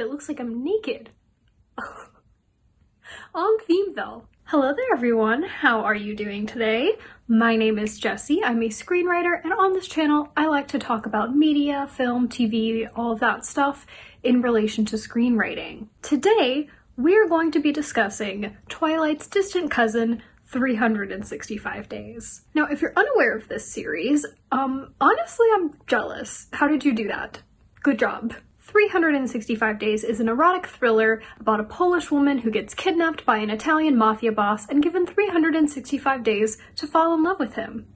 it looks like I'm naked. On theme though. Hello there everyone, how are you doing today? My name is Jessie, I'm a screenwriter, and on this channel I like to talk about media, film, TV, all of that stuff in relation to screenwriting. Today, we're going to be discussing Twilight's distant cousin, 365 Days. Now, if you're unaware of this series, honestly, I'm jealous. How did you do that? Good job. 365 Days is an erotic thriller about a Polish woman who gets kidnapped by an Italian mafia boss and given 365 days to fall in love with him.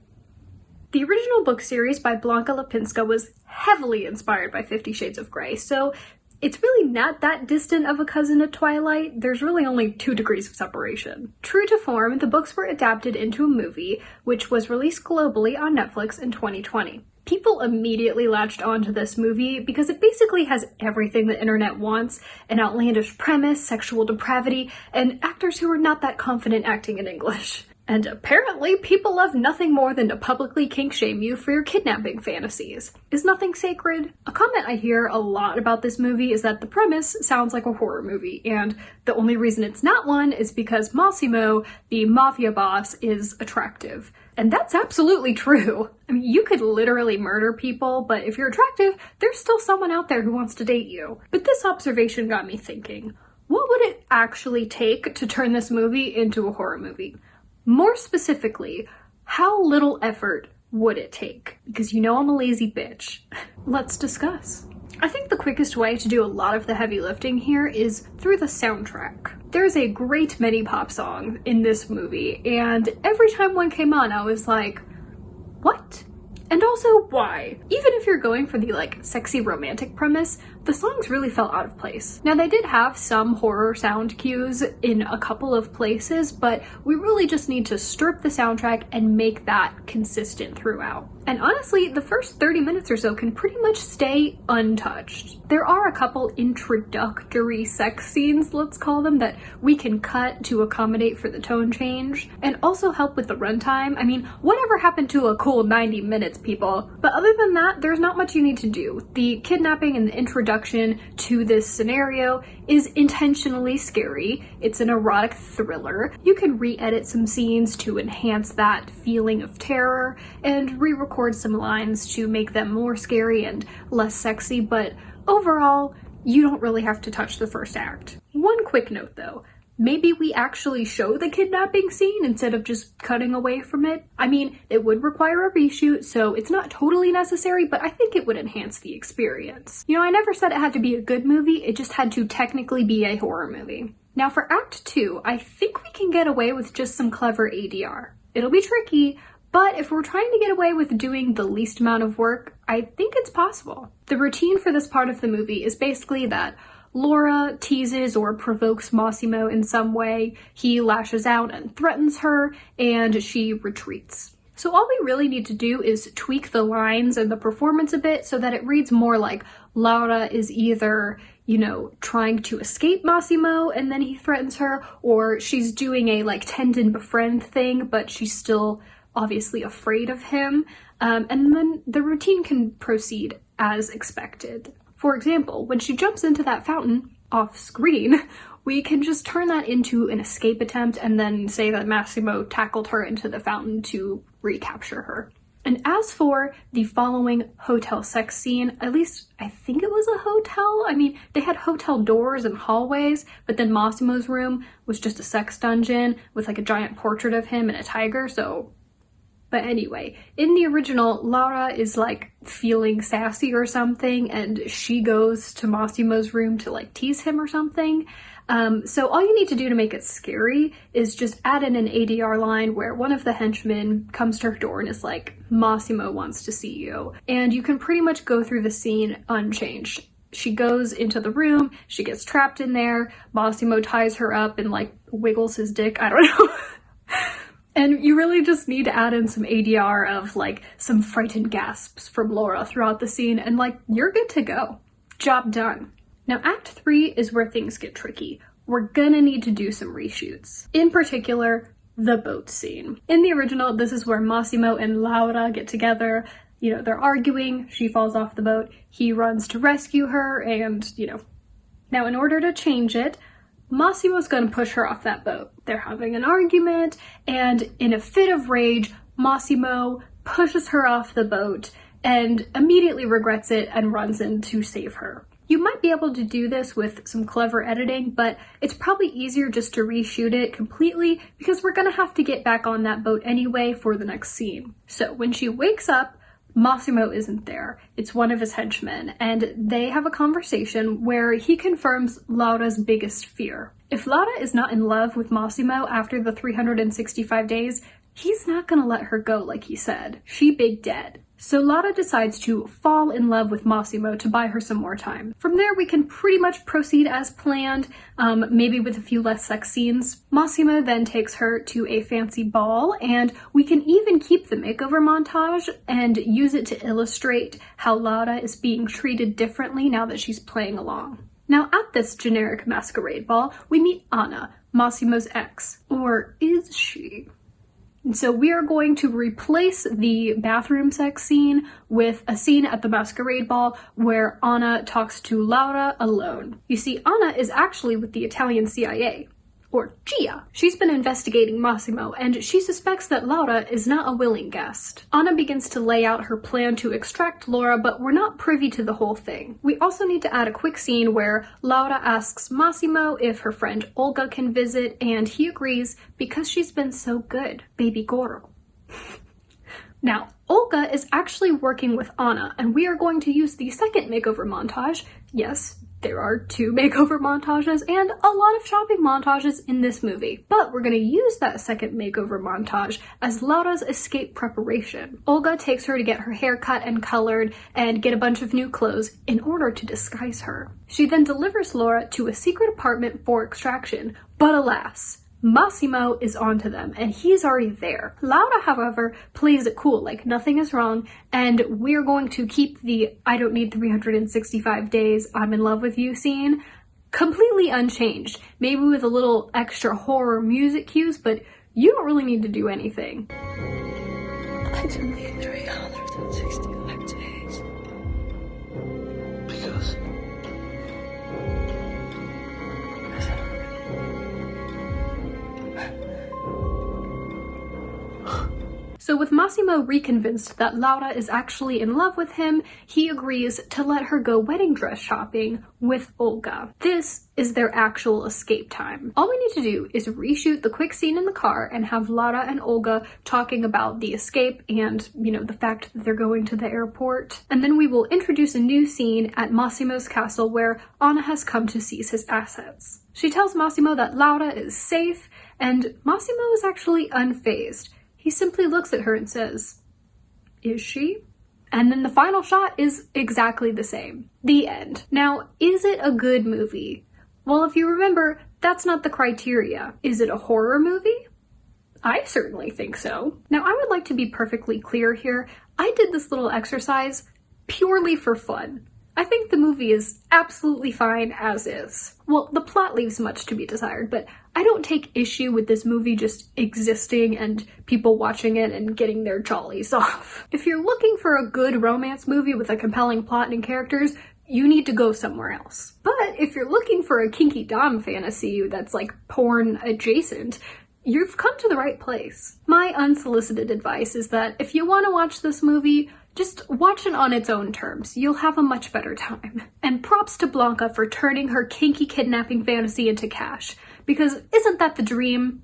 The original book series by Blanka Lipinska was heavily inspired by 50 Shades of Grey, so it's really not that distant of a cousin to Twilight. There's really only 2 degrees of separation. True to form, the books were adapted into a movie, which was released globally on Netflix in 2020. People immediately latched onto this movie because it basically has everything the internet wants: an outlandish premise, sexual depravity, and actors who are not that confident acting in English. And apparently, people love nothing more than to publicly kink-shame you for your kidnapping fantasies. Is nothing sacred? A comment I hear a lot about this movie is that the premise sounds like a horror movie, and the only reason it's not one is because Massimo, the mafia boss, is attractive. And that's absolutely true. I mean, you could literally murder people, but if you're attractive, there's still someone out there who wants to date you. But this observation got me thinking, what would it actually take to turn this movie into a horror movie? More specifically, how little effort would it take? Because you know I'm a lazy bitch. Let's discuss. I think the quickest way to do a lot of the heavy lifting here is through the soundtrack. There's a great many pop songs in this movie, and every time one came on, I was like, what? And also, why? Even if you're going for the, sexy romantic premise, the songs really felt out of place. Now, they did have some horror sound cues in a couple of places, but we really just need to strip the soundtrack and make that consistent throughout. And honestly, the first 30 minutes or so can pretty much stay untouched. There are a couple introductory sex scenes, let's call them, that we can cut to accommodate for the tone change, and also help with the runtime. I mean, whatever happened to a cool 90 minutes, people? But other than that, there's not much you need to do. The kidnapping and the introduction to this scenario is intentionally scary. It's an erotic thriller. You can re-edit some scenes to enhance that feeling of terror, and re-record some lines to make them more scary and less sexy, but overall, you don't really have to touch the first act. One quick note though, maybe we actually show the kidnapping scene instead of just cutting away from it. I mean, it would require a reshoot, so it's not totally necessary, but I think it would enhance the experience. You know, I never said it had to be a good movie, it just had to technically be a horror movie. Now for Act 2, I think we can get away with just some clever ADR. It'll be tricky, but if we're trying to get away with doing the least amount of work, I think it's possible. The routine for this part of the movie is basically that Laura teases or provokes Massimo in some way, he lashes out and threatens her, and she retreats. So all we really need to do is tweak the lines and the performance a bit so that it reads more like Laura is either, trying to escape Massimo and then he threatens her, or she's doing a tend and befriend thing, but she's still obviously afraid of him, and then the routine can proceed as expected. For example, when she jumps into that fountain off screen, we can just turn that into an escape attempt and then say that Massimo tackled her into the fountain to recapture her. And as for the following hotel sex scene, at least I think it was a hotel. I mean, they had hotel doors and hallways, but then Massimo's room was just a sex dungeon with a giant portrait of him and a tiger, so... But anyway, in the original, Laura is feeling sassy or something, and she goes to Massimo's room to tease him or something. So all you need to do to make it scary is just add in an ADR line where one of the henchmen comes to her door and is like, Massimo wants to see you. And you can pretty much go through the scene unchanged. She goes into the room, she gets trapped in there, Massimo ties her up and wiggles his dick, I don't know. And you really just need to add in some ADR of some frightened gasps from Laura throughout the scene, and you're good to go. Job done. Now Act 3 is where things get tricky. We're gonna need to do some reshoots. In particular, the boat scene. In the original, this is where Massimo and Laura get together. They're arguing, she falls off the boat, he runs to rescue her, and, Now, in order to change it, Massimo's gonna push her off that boat. They're having an argument, and in a fit of rage, Massimo pushes her off the boat and immediately regrets it and runs in to save her. You might be able to do this with some clever editing, but it's probably easier just to reshoot it completely because we're gonna have to get back on that boat anyway for the next scene. So when she wakes up, Massimo isn't there. It's one of his henchmen, and they have a conversation where he confirms Laura's biggest fear. If Laura is not in love with Massimo after the 365 days, he's not gonna let her go like he said. She big dead. So Laura decides to fall in love with Massimo to buy her some more time. From there, we can pretty much proceed as planned, maybe with a few less sex scenes. Massimo then takes her to a fancy ball, and we can even keep the makeover montage and use it to illustrate how Laura is being treated differently now that she's playing along. Now, at this generic masquerade ball, we meet Anna, Massimo's ex. Or is she? And so we are going to replace the bathroom sex scene with a scene at the masquerade ball where Anna talks to Laura alone. You see, Anna is actually with the Italian CIA, or GIA. She's been investigating Massimo, and she suspects that Laura is not a willing guest. Anna begins to lay out her plan to extract Laura, but we're not privy to the whole thing. We also need to add a quick scene where Laura asks Massimo if her friend Olga can visit, and he agrees because she's been so good. Baby Goro. Now, Olga is actually working with Anna, and we are going to use the second makeover montage. Yes, there are 2 makeover montages and a lot of shopping montages in this movie, but we're going to use that second makeover montage as Laura's escape preparation. Olga takes her to get her hair cut and colored and get a bunch of new clothes in order to disguise her. She then delivers Laura to a secret apartment for extraction, but alas, Massimo is onto them, and he's already there. Laura, however, plays it cool, like nothing is wrong, and we're going to keep the I don't need 365 days, I'm in love with you scene completely unchanged. Maybe with a little extra horror music cues, but you don't really need to do anything. I don't need 365 days. Because So with Massimo reconvinced that Laura is actually in love with him, he agrees to let her go wedding dress shopping with Olga. This is their actual escape time. All we need to do is reshoot the quick scene in the car and have Laura and Olga talking about the escape and, the fact that they're going to the airport. And then we will introduce a new scene at Massimo's castle where Anna has come to seize his assets. She tells Massimo that Laura is safe, and Massimo is actually unfazed. He simply looks at her and says, "Is she?" And then the final shot is exactly the same. The end. Now, is it a good movie? Well, if you remember, that's not the criteria. Is it a horror movie? I certainly think so. Now, I would like to be perfectly clear here. I did this little exercise purely for fun. I think the movie is absolutely fine as is. Well, the plot leaves much to be desired, but I don't take issue with this movie just existing and people watching it and getting their jollies off. If you're looking for a good romance movie with a compelling plot and characters, you need to go somewhere else. But if you're looking for a kinky dom fantasy that's like porn adjacent, you've come to the right place. My unsolicited advice is that if you want to watch this movie, just watch it on its own terms. You'll have a much better time. And props to Blanca for turning her kinky kidnapping fantasy into cash, because isn't that the dream?